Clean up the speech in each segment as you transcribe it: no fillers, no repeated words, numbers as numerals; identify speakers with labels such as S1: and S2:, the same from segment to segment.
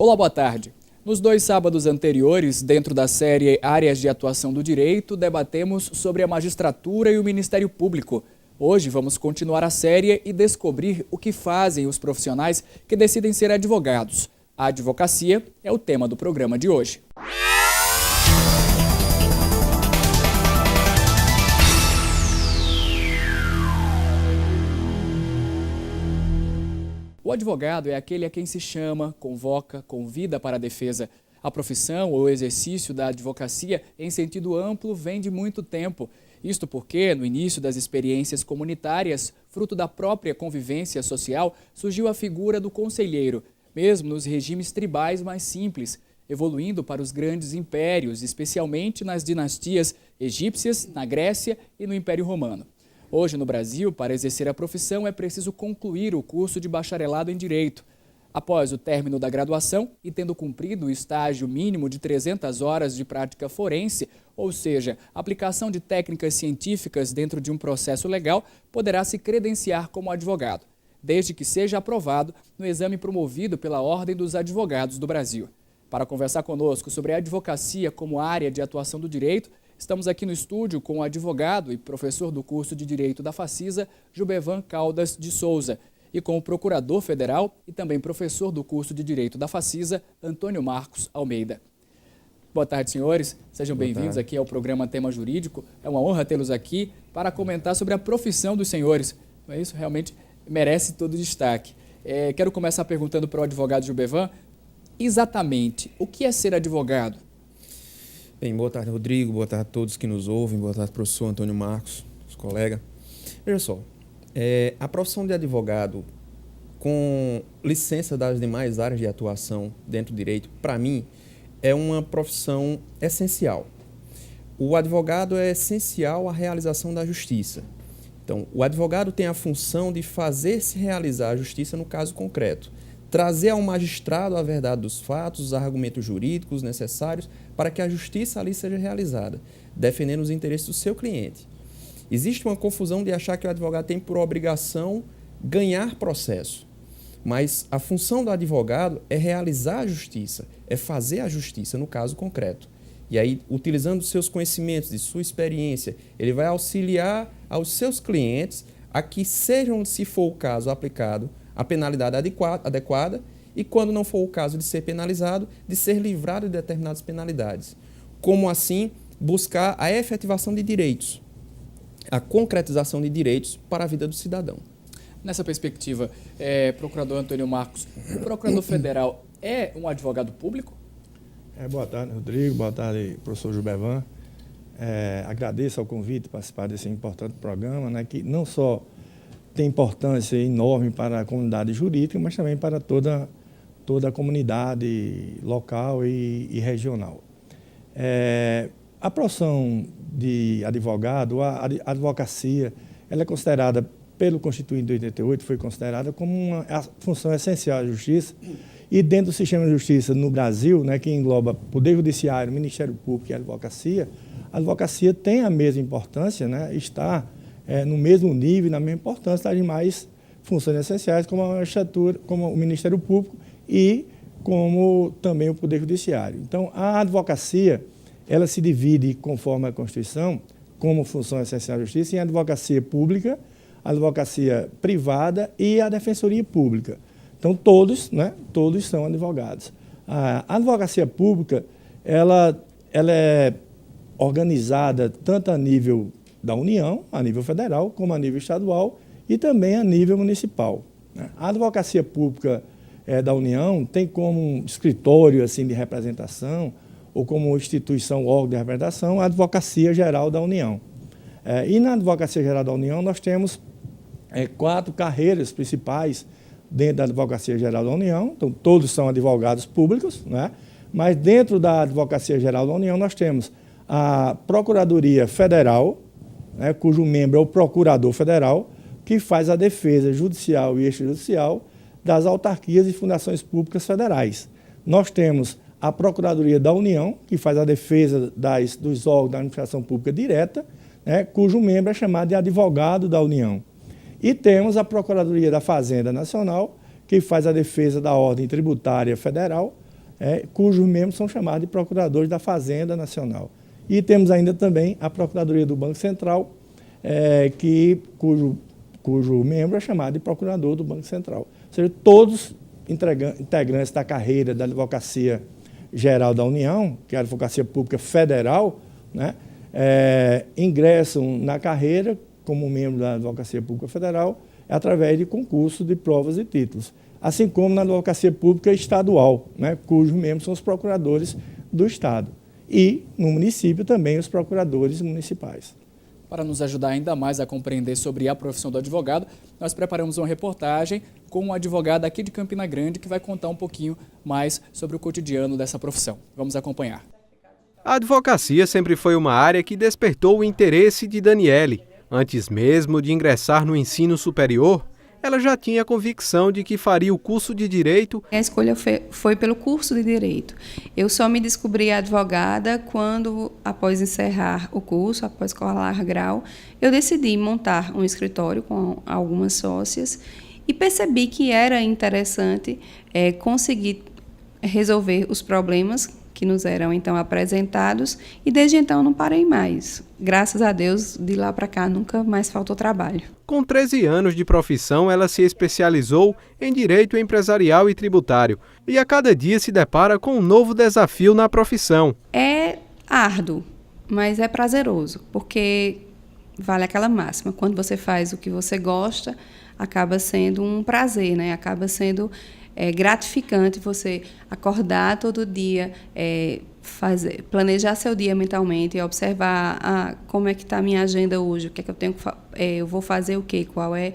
S1: Olá, boa tarde. Nos 2 sábados anteriores, dentro da série Áreas de Atuação do Direito, debatemos sobre a magistratura e o Ministério Público. Hoje vamos continuar a série e descobrir o que fazem os profissionais que decidem ser advogados. A advocacia é o tema do programa de hoje. O advogado é aquele a quem se chama, convoca, convida para a defesa. A profissão ou exercício da advocacia, em sentido amplo, vem de muito tempo. Isto porque, no início das experiências comunitárias, fruto da própria convivência social, surgiu a figura do conselheiro, mesmo nos regimes tribais mais simples, evoluindo para os grandes impérios, especialmente nas dinastias egípcias, na Grécia e no Império Romano. Hoje, no Brasil, para exercer a profissão é preciso concluir o curso de bacharelado em Direito. Após o término da graduação e tendo cumprido o estágio mínimo de 300 horas de prática forense, ou seja, aplicação de técnicas científicas dentro de um processo legal, poderá se credenciar como advogado, desde que seja aprovado no exame promovido pela Ordem dos Advogados do Brasil. Para conversar conosco sobre a advocacia como área de atuação do direito, estamos aqui no estúdio com o advogado e professor do curso de Direito da Facisa, Gilbervan Caldas de Souza, e com o procurador federal e também professor do curso de Direito da Facisa, Antônio Marcos Almeida. Boa tarde, senhores. Sejam bem-vindos aqui ao programa Tema Jurídico. É uma honra tê-los aqui para comentar sobre a profissão dos senhores. Não é isso? Realmente merece todo o destaque. Quero começar perguntando para o advogado Gilbervan, exatamente, o que é ser advogado?
S2: Bem, boa tarde, Rodrigo, boa tarde a todos que nos ouvem, boa tarde, professor Antônio Marcos, os colegas. Veja só, a profissão de advogado, com licença das demais áreas de atuação dentro do direito, para mim, é uma profissão essencial. O advogado é essencial à realização da justiça. Então, o advogado tem a função de fazer-se realizar a justiça no caso concreto, trazer ao magistrado a verdade dos fatos, os argumentos jurídicos necessários para que a justiça ali seja realizada, defendendo os interesses do seu cliente. Existe uma confusão de achar que o advogado tem por obrigação ganhar processo, mas a função do advogado é realizar a justiça, é fazer a justiça no caso concreto. E aí, utilizando os seus conhecimentos, de sua experiência, ele vai auxiliar aos seus clientes a que sejam, se for o caso, aplicado a penalidade adequada e, quando não for o caso de ser penalizado, de ser livrado de determinadas penalidades. Como assim buscar a efetivação de direitos, a concretização de direitos para a vida do cidadão.
S1: Nessa perspectiva, procurador Antônio Marcos, o procurador federal é um advogado público?
S3: Boa tarde, Rodrigo. Boa tarde, professor Gilbervan. Agradeço ao convite de participar desse importante programa, né, que não só tem importância enorme para a comunidade jurídica, mas também para toda a comunidade local e regional. A profissão de advogado, a advocacia, ela é considerada, pelo Constituinte de 88, foi considerada como uma função essencial da justiça, e dentro do sistema de justiça no Brasil, né, que engloba Poder Judiciário, Ministério Público e a advocacia tem a mesma importância, né, está no mesmo nível e na mesma importância das demais funções essenciais, como a magistratura, como o Ministério Público e como também o Poder Judiciário. Então, a advocacia, ela se divide, conforme a Constituição, como função essencial da justiça, em advocacia pública, advocacia privada e a defensoria pública. Então, todos são advogados. A advocacia pública, ela é organizada tanto a nível da União, a nível federal, como a nível estadual e também a nível municipal. A advocacia pública da União tem como escritório assim, de representação ou como instituição, órgão de representação, a Advocacia Geral da União. E na Advocacia Geral da União nós temos 4 carreiras principais dentro da Advocacia Geral da União, então todos são advogados públicos, né? Mas dentro da Advocacia Geral da União nós temos a Procuradoria Federal, né, cujo membro é o Procurador Federal, que faz a defesa judicial e extrajudicial das autarquias e fundações públicas federais. Nós temos a Procuradoria da União, que faz a defesa dos órgãos da administração pública direta, né, cujo membro é chamado de advogado da União. E temos a Procuradoria da Fazenda Nacional, que faz a defesa da ordem tributária federal, cujos membros são chamados de procuradores da Fazenda Nacional. E temos ainda também a Procuradoria do Banco Central, cujo membro é chamado de procurador do Banco Central. Ou seja, todos integrantes da carreira da Advocacia Geral da União, que é a Advocacia Pública Federal, né, ingressam na carreira como membro da Advocacia Pública Federal através de concurso de provas e títulos, assim como na Advocacia Pública Estadual, né, cujos membros são os procuradores do Estado, e no município também os procuradores municipais.
S1: Para nos ajudar ainda mais a compreender sobre a profissão do advogado, nós preparamos uma reportagem com um advogado aqui de Campina Grande que vai contar um pouquinho mais sobre o cotidiano dessa profissão. Vamos acompanhar.
S4: A advocacia sempre foi uma área que despertou o interesse de Daniele. Antes mesmo de ingressar no ensino superior, ela já tinha a convicção de que faria o curso de Direito.
S5: A escolha foi pelo curso de Direito. Eu só me descobri advogada quando, após encerrar o curso, após colar grau, eu decidi montar um escritório com algumas sócias e percebi que era interessante conseguir resolver os problemas que nos eram então apresentados, e desde então não parei mais. Graças a Deus, de lá para cá nunca mais faltou trabalho.
S4: Com 13 anos de profissão, ela se especializou em Direito Empresarial e Tributário e a cada dia se depara com um novo desafio na profissão.
S5: É árduo, mas é prazeroso, porque vale aquela máxima, quando você faz o que você gosta, acaba sendo um prazer, né? Acaba sendo gratificante você acordar todo dia, planejar seu dia mentalmente, observar como é que está a minha agenda hoje, o que é que eu tenho, eu vou fazer o quê, qual é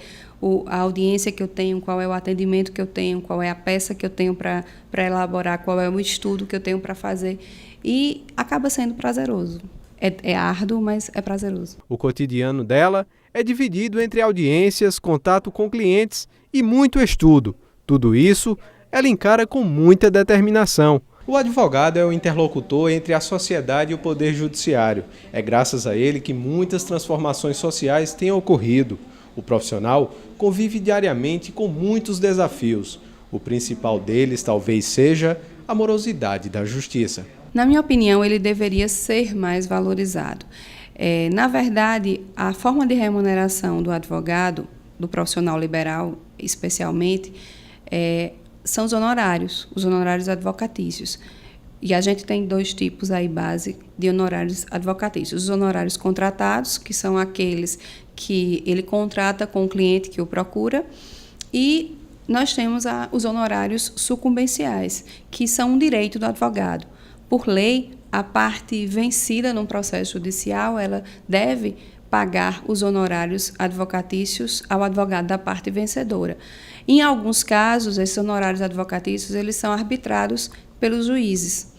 S5: a audiência que eu tenho, qual é o atendimento que eu tenho, qual é a peça que eu tenho para elaborar, qual é o estudo que eu tenho para fazer, e acaba sendo prazeroso. É árduo, mas é prazeroso.
S4: O cotidiano dela é dividido entre audiências, contato com clientes e muito estudo. Tudo isso ela encara com muita determinação. O advogado é o interlocutor entre a sociedade e o poder judiciário. É graças a ele que muitas transformações sociais têm ocorrido. O profissional convive diariamente com muitos desafios. O principal deles talvez seja a morosidade da justiça.
S5: Na minha opinião, ele deveria ser mais valorizado. Na verdade, a forma de remuneração do advogado, do profissional liberal especialmente, são os honorários advocatícios. E a gente tem dois tipos aí base de honorários advocatícios. Os honorários contratados, que são aqueles que ele contrata com o cliente que o procura, e nós temos os honorários sucumbenciais, que são um direito do advogado. Por lei, a parte vencida num processo judicial, ela deve pagar os honorários advocatícios ao advogado da parte vencedora. Em alguns casos, esses honorários advocatícios eles são arbitrados pelos juízes.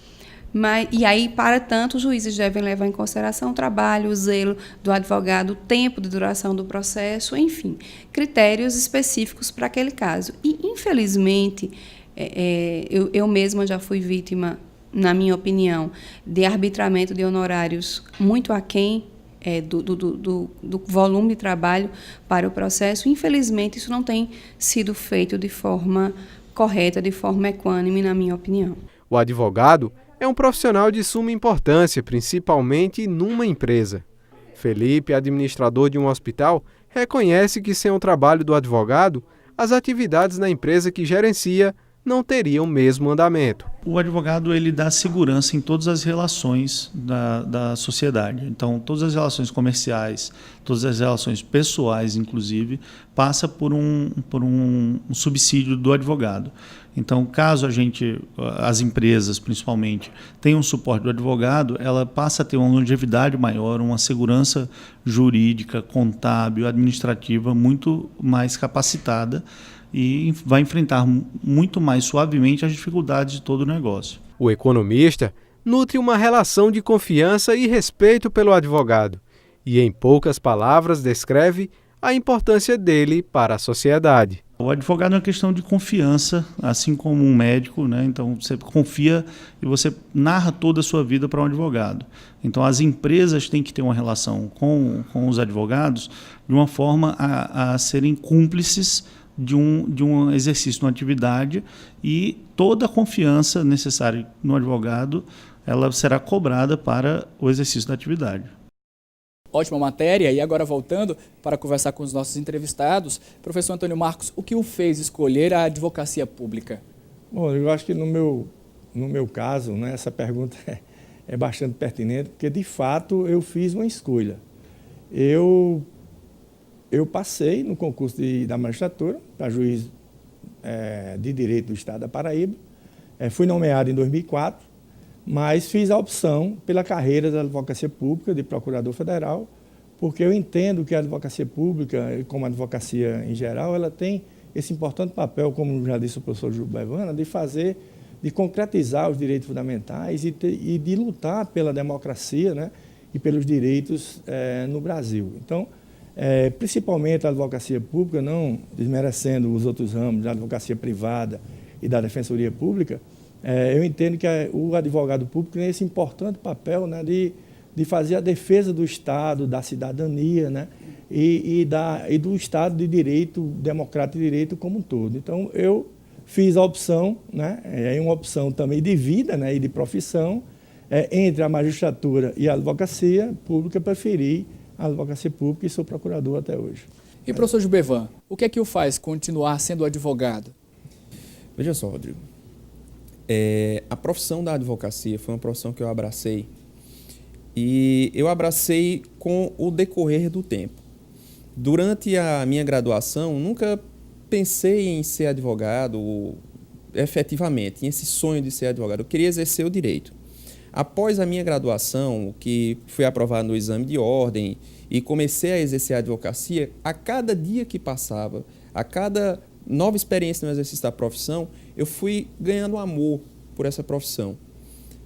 S5: E aí, para tanto, os juízes devem levar em consideração o trabalho, o zelo do advogado, o tempo de duração do processo, enfim, critérios específicos para aquele caso. E, infelizmente, eu mesma já fui vítima, na minha opinião, de arbitramento de honorários muito aquém do volume de trabalho para o processo. Infelizmente, isso não tem sido feito de forma correta, de forma equânime, na minha opinião.
S4: O advogado é um profissional de suma importância, principalmente numa empresa. Felipe, administrador de um hospital, reconhece que sem o trabalho do advogado, as atividades na empresa que gerencia não teriam o mesmo andamento.
S6: O advogado ele dá segurança em todas as relações da sociedade. Então, todas as relações comerciais, todas as relações pessoais, inclusive, passa por um subsídio do advogado. Então, caso as empresas, principalmente, tenham suporte do advogado, ela passa a ter uma longevidade maior, uma segurança jurídica, contábil, administrativa muito mais capacitada, e vai enfrentar muito mais suavemente as dificuldades de todo o negócio.
S4: O economista nutre uma relação de confiança e respeito pelo advogado e, em poucas palavras, descreve a importância dele para a sociedade.
S6: O advogado é uma questão de confiança, assim como um médico, né? Então você confia e você narra toda a sua vida para um advogado. Então as empresas têm que ter uma relação com os advogados de uma forma a serem cúmplices de um exercício de uma atividade, e toda a confiança necessária no advogado ela será cobrada para o exercício da atividade.
S1: Ótima matéria. E agora, voltando para conversar com os nossos entrevistados, professor Antônio Marcos, o que o fez escolher a advocacia pública?
S3: Bom, eu acho que no meu caso, né, essa pergunta é bastante pertinente, porque de fato eu fiz uma escolha. Eu passei no concurso da magistratura para juiz de direito do estado da Paraíba, fui nomeado em 2004, mas fiz a opção pela carreira da advocacia pública, de procurador federal, porque eu entendo que a advocacia pública, como a advocacia em geral, ela tem esse importante papel, como já disse o professor Gilbervana, de concretizar os direitos fundamentais e de lutar pela democracia, né, e pelos direitos no Brasil. Então, principalmente a advocacia pública, não desmerecendo os outros ramos da advocacia privada e da defensoria pública, eu entendo que o advogado público tem esse importante papel, né, de fazer a defesa do Estado, da cidadania, né, e do Estado de direito, democrático de direito como um todo. Então, eu fiz a opção, né, uma opção também de vida, né, e de profissão, entre a magistratura e a advocacia pública, preferi a advocacia pública e sou procurador até hoje.
S1: E, professor Gilbervan, o que é que o faz continuar sendo advogado?
S2: Veja só, Rodrigo. A profissão da advocacia foi uma profissão que eu abracei, e eu abracei com o decorrer do tempo. Durante a minha graduação, nunca pensei em ser advogado efetivamente, em esse sonho de ser advogado. Eu queria exercer o direito. Após a minha graduação, que fui aprovado no exame de ordem e comecei a exercer a advocacia, a cada dia que passava, a cada nova experiência no exercício da profissão, eu fui ganhando amor por essa profissão.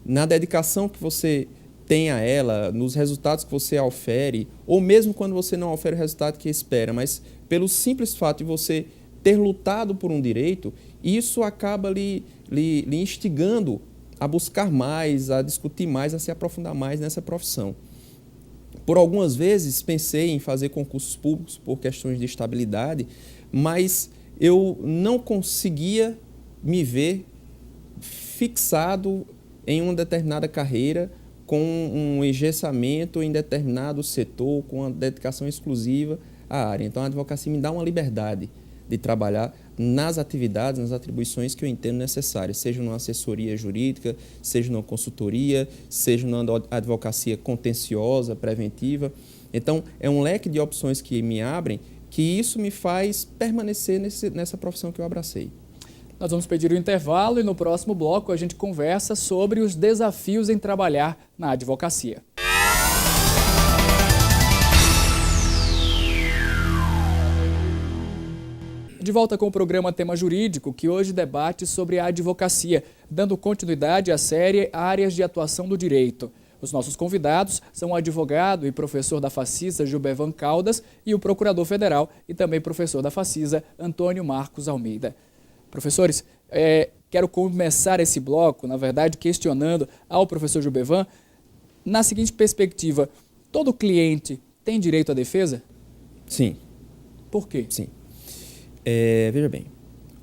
S2: Na dedicação que você tem a ela, nos resultados que você ofere, ou mesmo quando você não ofere o resultado que espera, mas pelo simples fato de você ter lutado por um direito, isso acaba lhe instigando a buscar mais, a discutir mais, a se aprofundar mais nessa profissão. Por algumas vezes pensei em fazer concursos públicos por questões de estabilidade, mas eu não conseguia me ver fixado em uma determinada carreira, com um engessamento em determinado setor, com uma dedicação exclusiva à área. Então, a advocacia me dá uma liberdade de trabalhar nas atividades, nas atribuições que eu entendo necessárias, seja numa assessoria jurídica, seja numa consultoria, seja numa advocacia contenciosa, preventiva. Então, é um leque de opções que me abrem, que isso me faz permanecer nessa profissão que eu abracei.
S1: Nós vamos pedir o intervalo e no próximo bloco a gente conversa sobre os desafios em trabalhar na advocacia. De volta com o programa Tema Jurídico, que hoje debate sobre a advocacia, dando continuidade à série Áreas de Atuação do Direito. Os nossos convidados são o advogado e professor da Facisa, Gilbervan Caldas, e o procurador federal e também professor da Facisa, Antônio Marcos Almeida. Professores, quero começar esse bloco, na verdade, questionando ao professor Gilbervan, na seguinte perspectiva: todo cliente tem direito à defesa?
S2: Sim.
S1: Por quê?
S2: Sim. Veja bem,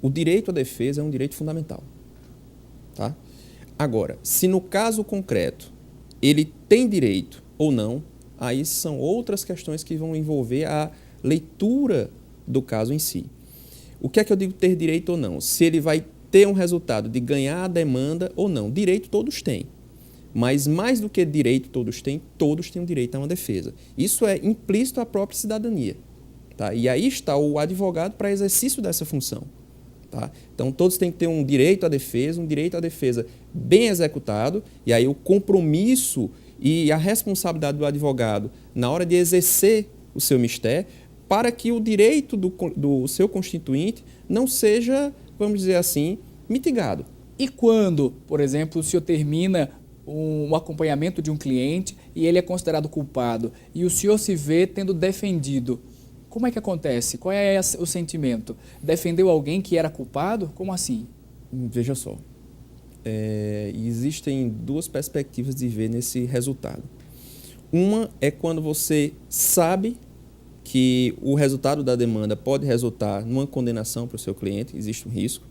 S2: o direito à defesa é um direito fundamental. Tá? Agora, se no caso concreto ele tem direito ou não, aí são outras questões que vão envolver a leitura do caso em si. O que é que eu digo ter direito ou não? Se ele vai ter um resultado de ganhar a demanda ou não. Direito todos têm. Mas mais do que direito todos têm o direito a uma defesa. Isso é implícito à própria cidadania. Tá? E aí está o advogado para exercício dessa função. Tá? Então, todos têm que ter um direito à defesa bem executado, e aí o compromisso e a responsabilidade do advogado na hora de exercer o seu mistério, para que o direito do seu constituinte não seja, vamos dizer assim, mitigado.
S1: E quando, por exemplo, o senhor termina um acompanhamento de um cliente e ele é considerado culpado, e o senhor se vê tendo defendido, como é que acontece? Qual é o sentimento? Defendeu alguém que era culpado? Como assim?
S2: Veja só, existem duas perspectivas de ver nesse resultado. Uma é quando você sabe que o resultado da demanda pode resultar numa condenação para o seu cliente, existe um risco,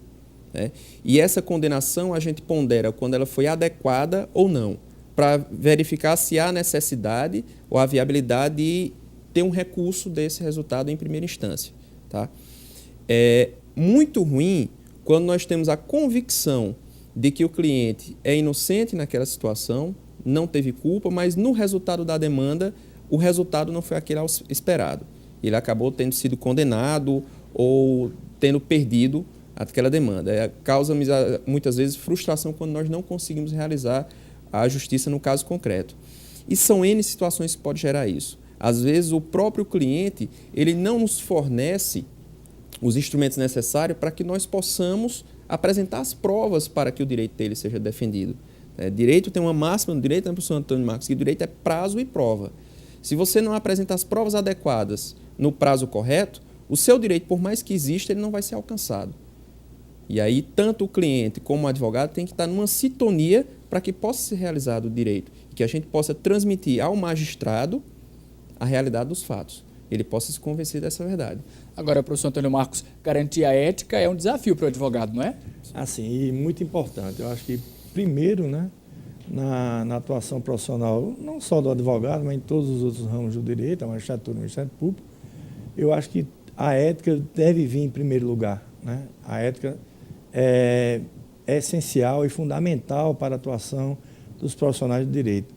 S2: né? E essa condenação a gente pondera quando ela foi adequada ou não, para verificar se há necessidade ou a viabilidade de ter um recurso desse resultado em primeira instância. Tá? É muito ruim quando nós temos a convicção de que o cliente é inocente naquela situação, não teve culpa, mas no resultado da demanda, o resultado não foi aquele esperado. Ele acabou tendo sido condenado ou tendo perdido aquela demanda. Causa muitas vezes frustração quando nós não conseguimos realizar a justiça no caso concreto. E são N situações que podem gerar isso. Às vezes o próprio cliente ele não nos fornece os instrumentos necessários para que nós possamos apresentar as provas para que o direito dele seja defendido. Direito tem uma máxima no direito, né, professor Antônio Marcos, que direito é prazo e prova. Se você não apresentar as provas adequadas no prazo correto, o seu direito, por mais que exista, ele não vai ser alcançado. E aí, tanto o cliente como o advogado tem que estar numa sintonia para que possa ser realizado o direito, e que a gente possa transmitir ao magistrado a realidade dos fatos. Ele possa se convencer dessa verdade.
S1: Agora, professor Antônio Marcos, garantir a ética é um desafio para o advogado, não é?
S3: Assim, e muito importante. Eu acho que, primeiro, né, na atuação profissional, não só do advogado, mas em todos os outros ramos do direito, a magistratura, o Ministério Público, eu acho que a ética deve vir em primeiro lugar, né? A ética é essencial e fundamental para a atuação dos profissionais do direito.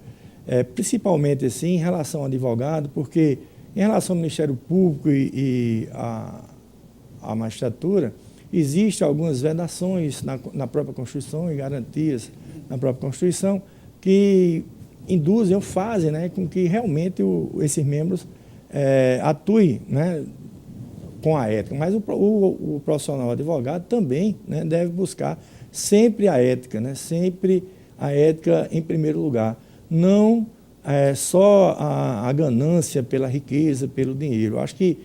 S3: Principalmente assim, em relação ao advogado, porque em relação ao Ministério Público e à magistratura, existem algumas vedações na própria Constituição e garantias na própria Constituição que induzem ou fazem, né, com que realmente esses membros atuem, né, com a ética. Mas o profissional advogado também, né, deve buscar sempre a ética, né, sempre a ética em primeiro lugar. Não só a ganância pela riqueza, pelo dinheiro. Eu acho que,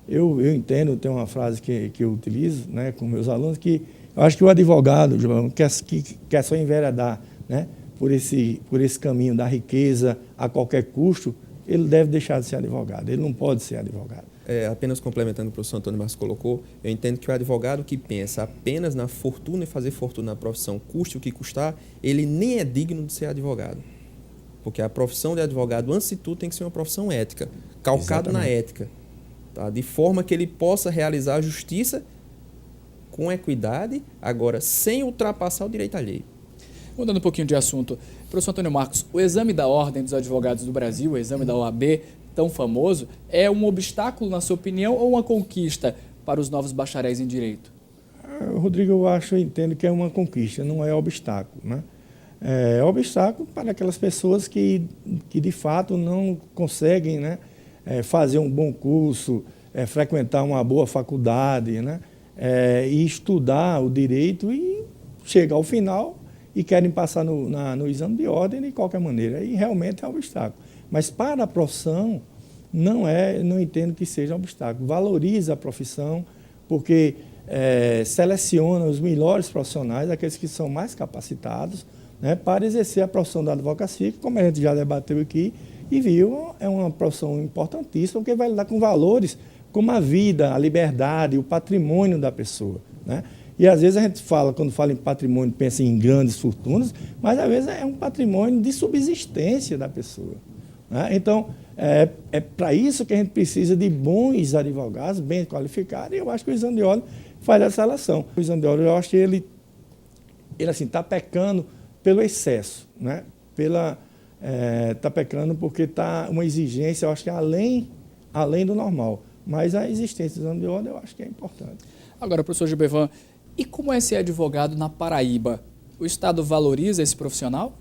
S3: eu entendo, tem uma frase que eu utilizo, né, com meus alunos, que eu acho que o advogado, que quer só enveredar, né, por esse caminho da riqueza a qualquer custo, ele deve deixar de ser advogado, ele não pode ser advogado.
S2: Apenas complementando o que o professor Antônio Marcos colocou, eu entendo que o advogado que pensa apenas na fortuna e fazer fortuna na profissão, custe o que custar, ele nem é digno de ser advogado. Porque a profissão de advogado, antes de tudo, tem que ser uma profissão ética, calcada na ética, tá? De forma que ele possa realizar a justiça com equidade, agora sem ultrapassar o direito alheio.
S1: Mudando um pouquinho de assunto, professor Antônio Marcos, o exame da Ordem dos Advogados do Brasil, o exame da OAB, tão famoso, é um obstáculo, na sua opinião, ou uma conquista para os novos bacharéis em Direito?
S3: Rodrigo, eu entendo que é uma conquista, não é obstáculo, né? É obstáculo para aquelas pessoas que de fato não conseguem, né, fazer um bom curso, frequentar uma boa faculdade, né, e estudar o direito e chegar ao final e querem passar no exame de ordem de qualquer maneira. E realmente é um obstáculo. Mas para a profissão, não entendo que seja um obstáculo. Valoriza a profissão, porque seleciona os melhores profissionais, aqueles que são mais capacitados, né, para exercer a profissão da advocacia, que, como a gente já debateu aqui e viu, é uma profissão importantíssima, porque vai lidar com valores como a vida, a liberdade, o patrimônio da pessoa, né? E às vezes a gente quando fala em patrimônio, pensa em grandes fortunas, mas às vezes é um patrimônio de subsistência da pessoa, né? Então, é para isso que a gente precisa de bons advogados, bem qualificados, e eu acho que o exame de ordem faz essa relação. O exame de ordem, eu acho que ele assim, está pecando pelo excesso, né? Está pecando porque está uma exigência, eu acho que além do normal. Mas a existência do exame de ordem eu acho que é importante.
S1: Agora, professor Gilbervan, e como é ser advogado na Paraíba? O Estado valoriza esse profissional?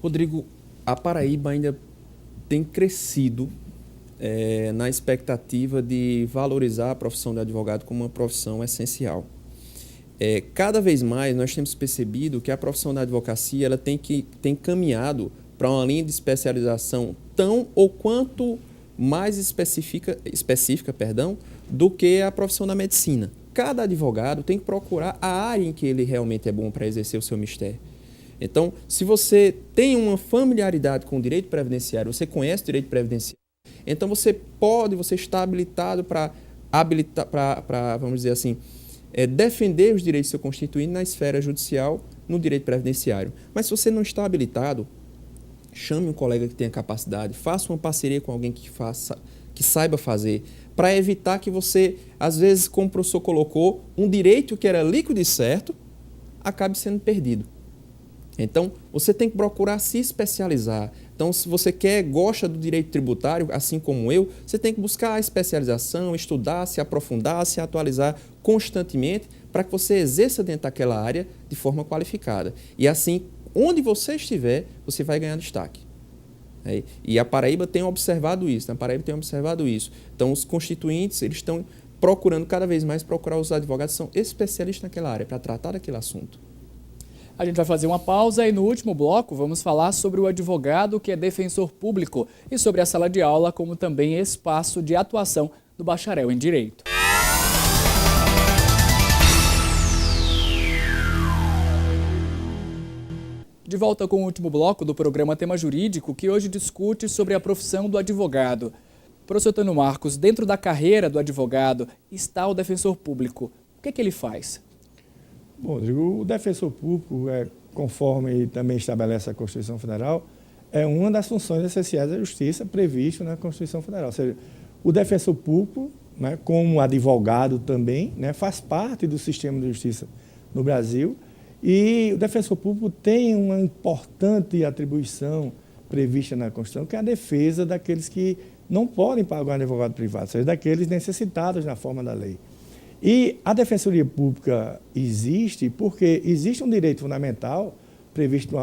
S2: Rodrigo, a Paraíba ainda tem crescido na expectativa de valorizar a profissão de advogado como uma profissão essencial. Cada vez mais nós temos percebido que a profissão da advocacia ela tem caminhado para uma linha de especialização tão ou quanto mais específica, do que a profissão da medicina. Cada advogado tem que procurar a área em que ele realmente é bom para exercer o seu mistério. Então, se você tem uma familiaridade com o direito previdenciário, você conhece o direito previdenciário, Então você está habilitado para, vamos dizer assim, defender os direitos do seu constituinte na esfera judicial, no direito previdenciário. Mas se você não está habilitado, chame um colega que tenha capacidade, faça uma parceria com alguém que saiba fazer, para evitar que você, às vezes, como o professor colocou, um direito que era líquido e certo, acabe sendo perdido. Então, você tem que procurar se especializar. Então, se você gosta do direito tributário, assim como eu, você tem que buscar a especialização, estudar, se aprofundar, se atualizar constantemente para que você exerça dentro daquela área de forma qualificada. E assim, onde você estiver, você vai ganhar destaque. E a Paraíba tem observado isso, Então, os constituintes, eles estão procurando cada vez mais procurar os advogados que são especialistas naquela área para tratar daquele assunto.
S1: A gente vai fazer uma pausa e no último bloco vamos falar sobre o advogado que é defensor público e sobre a sala de aula como também espaço de atuação do bacharel em Direito. De volta com o último bloco do programa Tema Jurídico, que hoje discute sobre a profissão do advogado. Professor Antônio Marcos, dentro da carreira do advogado está o defensor público. O que ele faz?
S3: Bom, Rodrigo, o defensor público, conforme também estabelece a Constituição Federal, é uma das funções essenciais da Justiça prevista na Constituição Federal. Ou seja, o defensor público, né, como advogado também, né, faz parte do sistema de justiça no Brasil e o defensor público tem uma importante atribuição prevista na Constituição, que é a defesa daqueles que não podem pagar um advogado privado, ou seja, daqueles necessitados na forma da lei. E a Defensoria Pública existe porque existe um direito fundamental previsto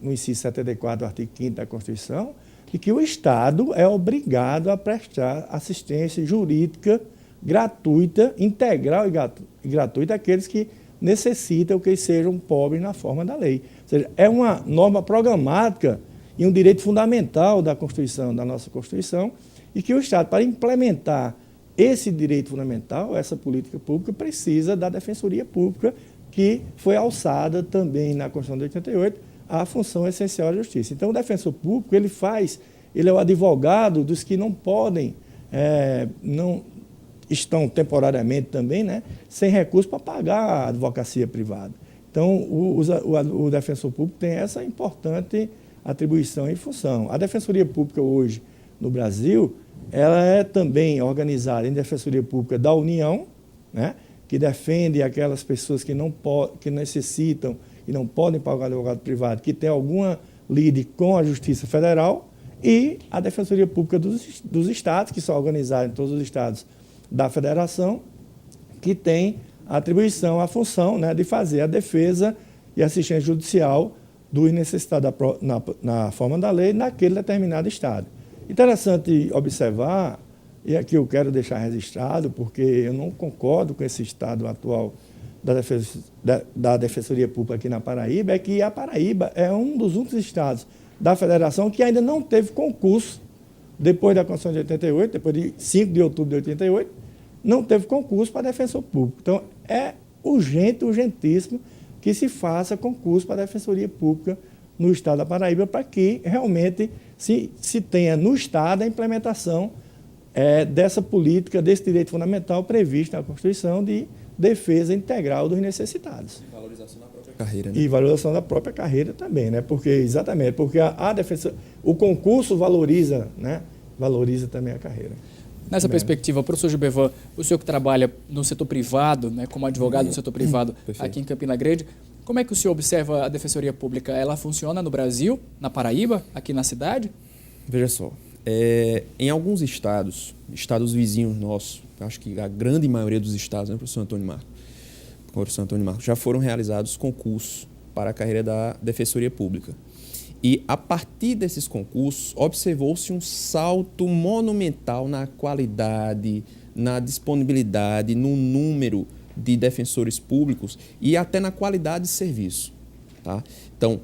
S3: no inciso 74 do artigo 5º da Constituição, de que o Estado é obrigado a prestar assistência jurídica gratuita, integral e gratuita àqueles que necessitam que sejam pobres na forma da lei. Ou seja, é uma norma programática e um direito fundamental da Constituição, da nossa Constituição, e que o Estado, para implementar esse direito fundamental, essa política pública, precisa da Defensoria Pública, que foi alçada também na Constituição de 88, a função essencial da justiça. Então, o defensor público, ele é o advogado dos que não podem, não estão temporariamente também, né, sem recurso para pagar a advocacia privada. Então, o defensor público tem essa importante atribuição e função. A Defensoria Pública hoje, no Brasil, ela é também organizada em Defensoria Pública da União, né, que defende aquelas pessoas que necessitam e não podem pagar advogado privado, que tem alguma lide com a Justiça Federal, e a Defensoria Pública dos Estados, que são organizados em todos os estados da Federação, que tem a atribuição, a função, né, de fazer a defesa e assistência judicial do necessitado na forma da lei naquele determinado estado. Interessante observar, e aqui eu quero deixar registrado, porque eu não concordo com esse estado atual da Defensoria Pública aqui na Paraíba, é que a Paraíba é um dos únicos estados da Federação que ainda não teve concurso, depois da Constituição de 88, depois de 5 de outubro de 88, não teve concurso para defensor público. Então, é urgentíssimo que se faça concurso para a Defensoria Pública no estado da Paraíba, para que realmente se tenha no estado a implementação dessa política, desse direito fundamental previsto na Constituição de defesa integral dos necessitados.
S2: E valorização da própria carreira, né?
S3: E valorização da própria carreira também, né? Porque a defesa, o concurso valoriza, né? Valoriza também a carreira.
S1: Nessa perspectiva, professor Gilbervan, o senhor que trabalha no setor privado, né, como advogado no setor privado aqui em Campina Grande, como é que o senhor observa a Defensoria Pública? Ela funciona no Brasil, na Paraíba, aqui na cidade?
S2: Veja só, em alguns estados vizinhos nossos, acho que a grande maioria dos estados, né, professor Antônio Marcos, já foram realizados concursos para a carreira da Defensoria Pública. E, a partir desses concursos, observou-se um salto monumental na qualidade, na disponibilidade, no número de defensores públicos e até na qualidade de serviço. Tá? Então,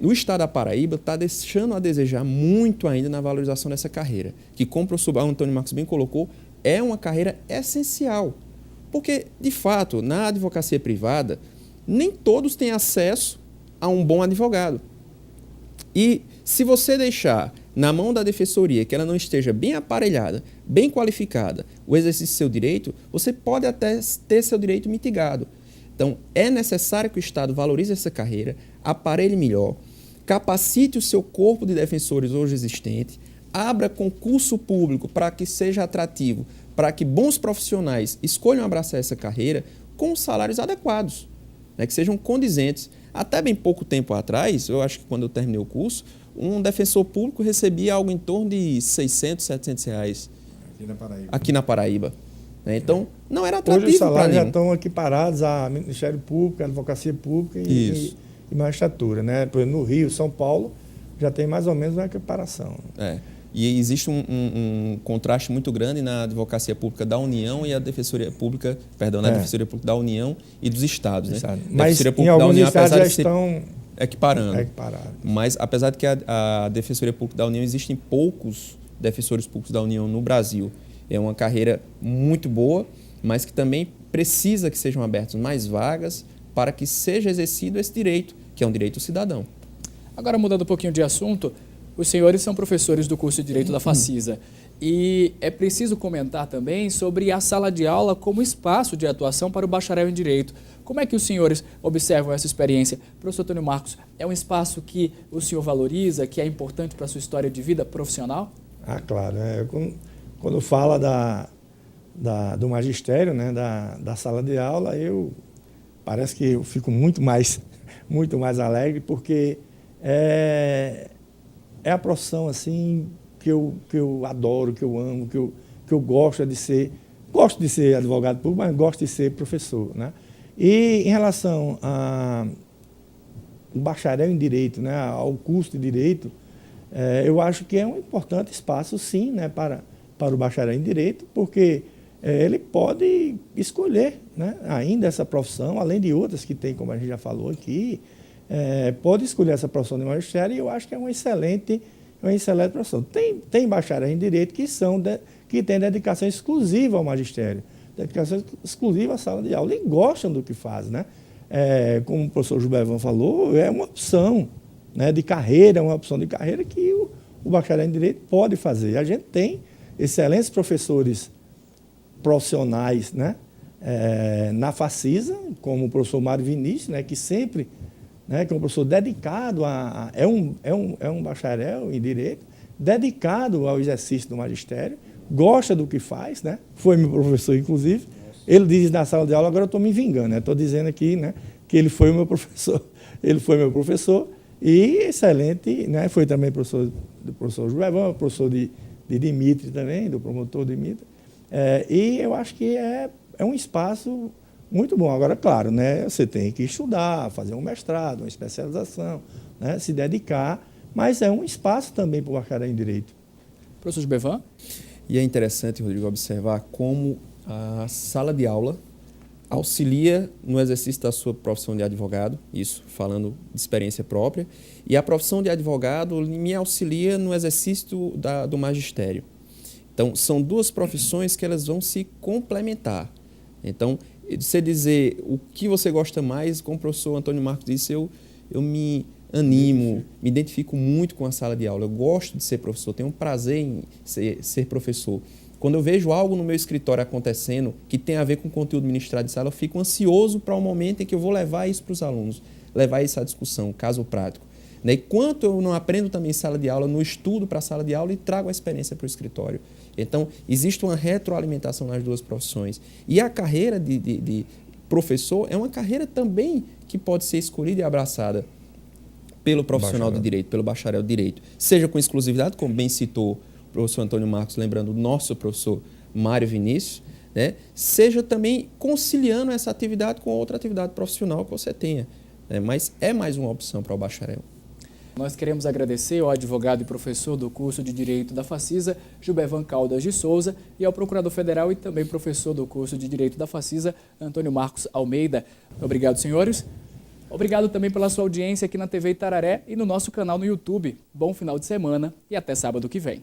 S2: no estado da Paraíba, está deixando a desejar muito ainda na valorização dessa carreira, que, como o professor Antônio Marcos bem colocou, é uma carreira essencial. Porque, de fato, na advocacia privada, nem todos têm acesso a um bom advogado. E se você deixar na mão da defensoria, que ela não esteja bem aparelhada, bem qualificada, o exercício do seu direito, você pode até ter seu direito mitigado. Então, é necessário que o Estado valorize essa carreira, aparelhe melhor, capacite o seu corpo de defensores hoje existente, abra concurso público para que seja atrativo, para que bons profissionais escolham abraçar essa carreira com salários adequados, né, que sejam condizentes. Até bem pouco tempo atrás, eu acho que quando eu terminei o curso, um defensor público recebia algo em torno de 600, 700 reais aqui na Paraíba. Né? Então, não era atrativo.
S3: Hoje os salários já
S2: nenhum.
S3: estão equiparados a Ministério Público, a Advocacia Pública e magistratura. Né? Por exemplo, no Rio, São Paulo, já tem mais ou menos uma equiparação.
S2: E existe um contraste muito grande na Advocacia Pública da União e a Defensoria Pública, na Defensoria Pública da União e dos estados. Né?
S3: Mas em alguns estados já estão
S2: equiparando.
S3: equiparados.
S2: Mas apesar de que a Defensoria Pública da União, existem poucos defensores públicos da União no Brasil. É uma carreira muito boa, mas que também precisa que sejam abertas mais vagas para que seja exercido esse direito, que é um direito cidadão.
S1: Agora, mudando um pouquinho de assunto, os senhores são professores do curso de Direito da Facisa e é preciso comentar também sobre a sala de aula como espaço de atuação para o bacharel em Direito. Como é que os senhores observam essa experiência? Professor Antônio Marcos, é um espaço que o senhor valoriza, que é importante para a sua história de vida profissional?
S3: Claro. Quando fala do magistério, né, da sala de aula, parece que eu fico muito mais alegre, porque é a profissão assim, que eu adoro, que eu amo, que eu gosto de ser. Gosto de ser advogado público, mas gosto de ser professor. Né? E em relação ao bacharel em Direito, né, ao curso de Direito, eu acho que é um importante espaço, sim, né, para o bacharel em Direito, porque ele pode escolher, né, ainda essa profissão, além de outras que tem, como a gente já falou aqui, pode escolher essa profissão de magistério, e eu acho que é uma excelente profissão. Tem bacharel em Direito que têm dedicação exclusiva ao magistério, dedicação exclusiva à sala de aula, e gostam do que fazem. Né? Como o professor Gilbervan falou, é uma opção, né, de carreira, é uma opção de carreira que o bacharel em Direito pode fazer. A gente tem excelentes professores profissionais, né, na Facisa, como o professor Mário Vinícius, né, que sempre, né, que é um professor dedicado é um bacharel em Direito, dedicado ao exercício do magistério, gosta do que faz, né, foi meu professor, inclusive. Ele diz na sala de aula, agora eu estou me vingando, estou dizendo aqui, né, que ele foi o meu professor. Ele foi meu professor e excelente, né, foi também professor do professor Gilbervan, professor de Dimitri também, do promotor Dimitri. E eu acho que é um espaço muito bom. Agora, claro, né, você tem que estudar, fazer um mestrado, uma especialização, né, se dedicar, mas é um espaço também para o bacharel em Direito.
S1: Professor Gilbervan?
S2: E é interessante, Rodrigo, observar como a sala de aula auxilia no exercício da sua profissão de advogado, isso falando de experiência própria, e a profissão de advogado me auxilia no exercício do magistério. Então, são duas profissões que elas vão se complementar. Então, você dizer o que você gosta mais, como o professor Antônio Marcos disse, eu me animo, me identifico muito com a sala de aula. Eu gosto de ser professor, tenho um prazer em ser professor. Quando eu vejo algo no meu escritório acontecendo que tem a ver com conteúdo ministrado de sala, eu fico ansioso para o momento em que eu vou levar isso para os alunos, levar isso à discussão, caso prático. E quanto eu não aprendo também em sala de aula, no estudo para a sala de aula e trago a experiência para o escritório. Então, existe uma retroalimentação nas duas profissões. E a carreira de professor é uma carreira também que pode ser escolhida e abraçada pelo profissional de direito, pelo bacharel de direito. Seja com exclusividade, como bem citou o professor Antônio Marcos, lembrando o nosso professor Mário Vinícius, né? Seja também conciliando essa atividade com outra atividade profissional que você tenha. Né? Mas é mais uma opção para o bacharel.
S1: Nós queremos agradecer ao advogado e professor do curso de Direito da Facisa, Gilbervan Caldas de Souza, e ao procurador federal e também professor do curso de Direito da Facisa, Antônio Marcos Almeida. Obrigado, senhores. Obrigado também pela sua audiência aqui na TV Itararé e no nosso canal no YouTube. Bom final de semana e até sábado que vem.